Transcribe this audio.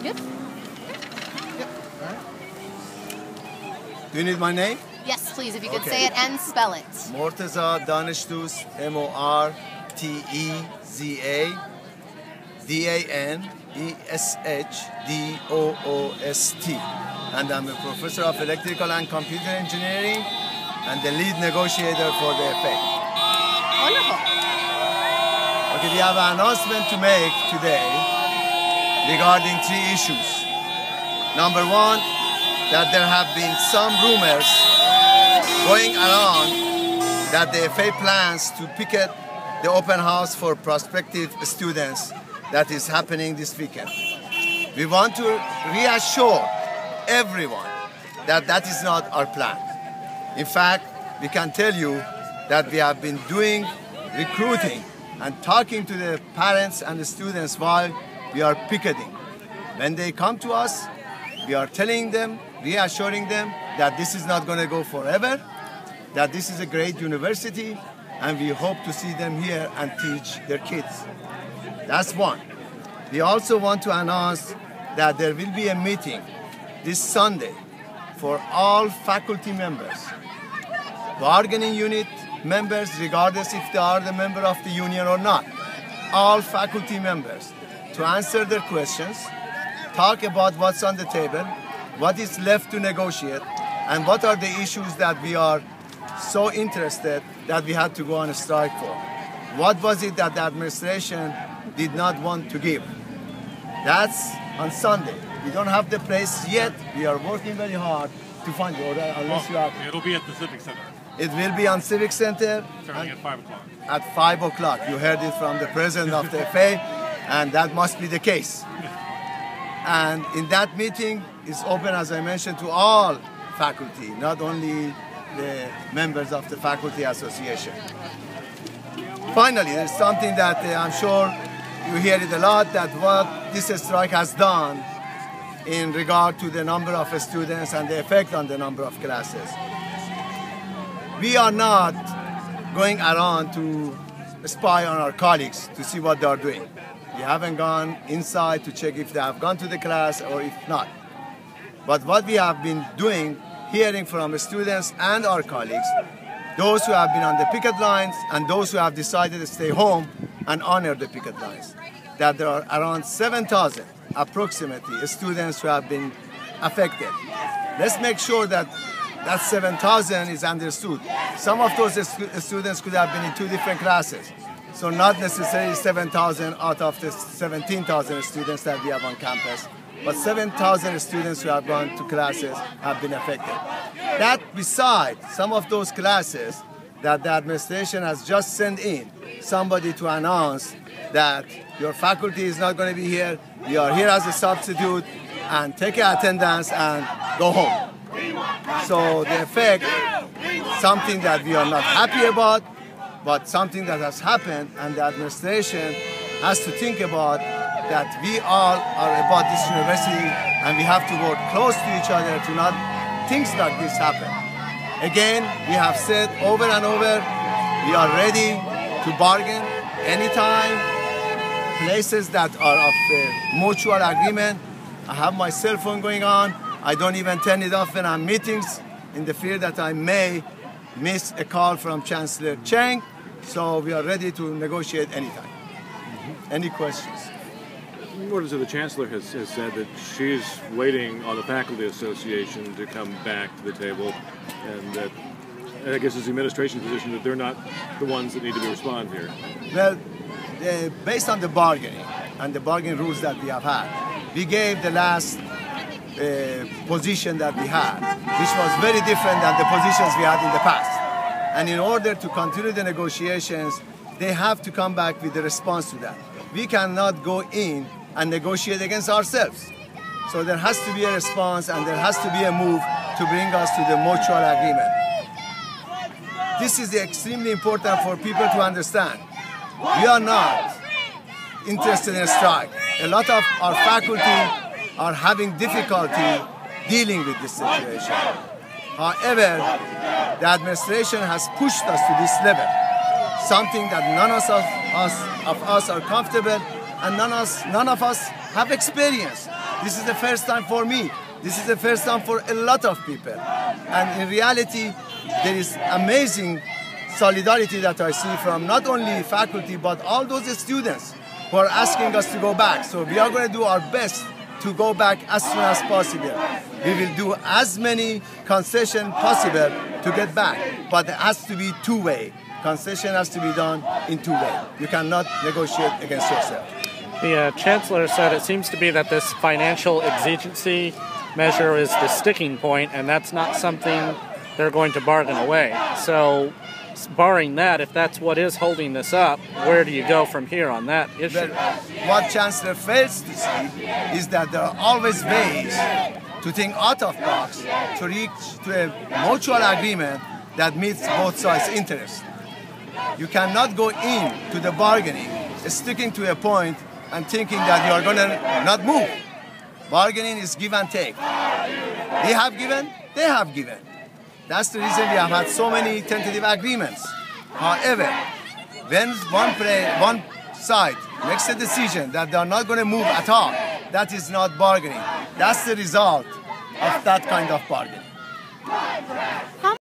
Yep. Yep. All right. Do you need my name? Yes, please, if you could say it and spell it. Morteza Daneshdoost, M-O-R-T-E-Z-A D-A-N-E-S-H-D-O-O-S-T. And I'm a professor of electrical and computer engineering and the lead negotiator for the FA. Wonderful. Okay, we have an announcement to make today regarding 3 issues. Number 1, that there have been some rumors going around that the FA plans to picket the open house for prospective students that is happening this weekend. We want to reassure everyone that that is not our plan. In fact, we can tell you that we have been doing recruiting and talking to the parents and the students while we are picketing. When they come to us, we are telling them, reassuring them that this is not going to go forever, that this is a great university, and we hope to see them here and teach their kids. That's one. We also want to announce that there will be a meeting this Sunday for all faculty members, bargaining unit members, regardless if they are the member of the union or not, all faculty members, to answer their questions, talk about what's on the table, what is left to negotiate, and what are the issues that we are so interested that we had to go on a strike for. What was it that the administration did not want to give? That's on Sunday. We don't have the place yet. We are working very hard to find it, unless you have... It'll be at the Civic Center. It will be on Civic Center. Starting at 5 o'clock. At 5 o'clock. You heard it from the president of the FA, and that must be the case. And in that meeting, it's open, as I mentioned, to all faculty, not only the members of the Faculty Association. Finally, there's something that I'm sure you hear it a lot, that what this strike has done in regard to the number of students and the effect on the number of classes. We are not going around to spy on our colleagues to see what they are doing. We haven't gone inside to check if they have gone to the class or if not. But what we have been doing, hearing from students and our colleagues, those who have been on the picket lines and those who have decided to stay home and honor the picket lines, that there are around 7,000 approximately students who have been affected. Let's make sure that that 7,000 is understood. Some of those students could have been in 2 different classes. So not necessarily 7,000 out of the 17,000 students that we have on campus, but 7,000 students who have gone to classes have been affected. That beside some of those classes that the administration has just sent in somebody to announce that your faculty is not going to be here, you are here as a substitute, and take your attendance and go home. So the effect, something that we are not happy about, but something that has happened, and the administration has to think about that we all are about this university and we have to work close to each other to not things like this happen. Again, we have said over and over, we are ready to bargain anytime, places that are of mutual agreement. I have my cell phone going on. I don't even turn it off when I'm meetings in the fear that I may miss a call from Chancellor Cheng. So we are ready to negotiate anytime. Any questions? Morteza, the Chancellor has said that she's waiting on the Faculty Association to come back to the table, and that, I guess, it's the administration's position that they're not the ones that need to respond here. Well, based on the bargaining and the bargaining rules that we have had, we gave the last position that we had, which was very different than the positions we had in the past. And in order to continue the negotiations, they have to come back with a response to that. We cannot go in and negotiate against ourselves. So there has to be a response and there has to be a move to bring us to the mutual agreement. This is extremely important for people to understand. We are not interested in a strike. A lot of our faculty are having difficulty dealing with this situation. However, the administration has pushed us to this level, something that none of us are comfortable and none of us have experience. This is the first time for me. This is the first time for a lot of people. And in reality, there is amazing solidarity that I see from not only faculty, but all those students who are asking us to go back. So we are going to do our best to go back as soon as possible. We will do as many concessions possible to get back, but it has to be two-way. Concession has to be done in two-way. You cannot negotiate against yourself. The chancellor said it seems to be that this financial exigency measure is the sticking point, and that's not something they're going to bargain away. So, barring that, if that's what is holding this up, where do you go from here on that issue? Well, what Chancellor fails to see is that there are always ways to think out of box to reach to a mutual agreement that meets both sides' interests. You cannot go into the bargaining sticking to a point and thinking that you are going to not move. Bargaining is give and take. They have given, they have given. That's the reason we have had so many tentative agreements. However, when one side makes a decision that they are not going to move at all, that is not bargaining. That's the result of that kind of bargaining.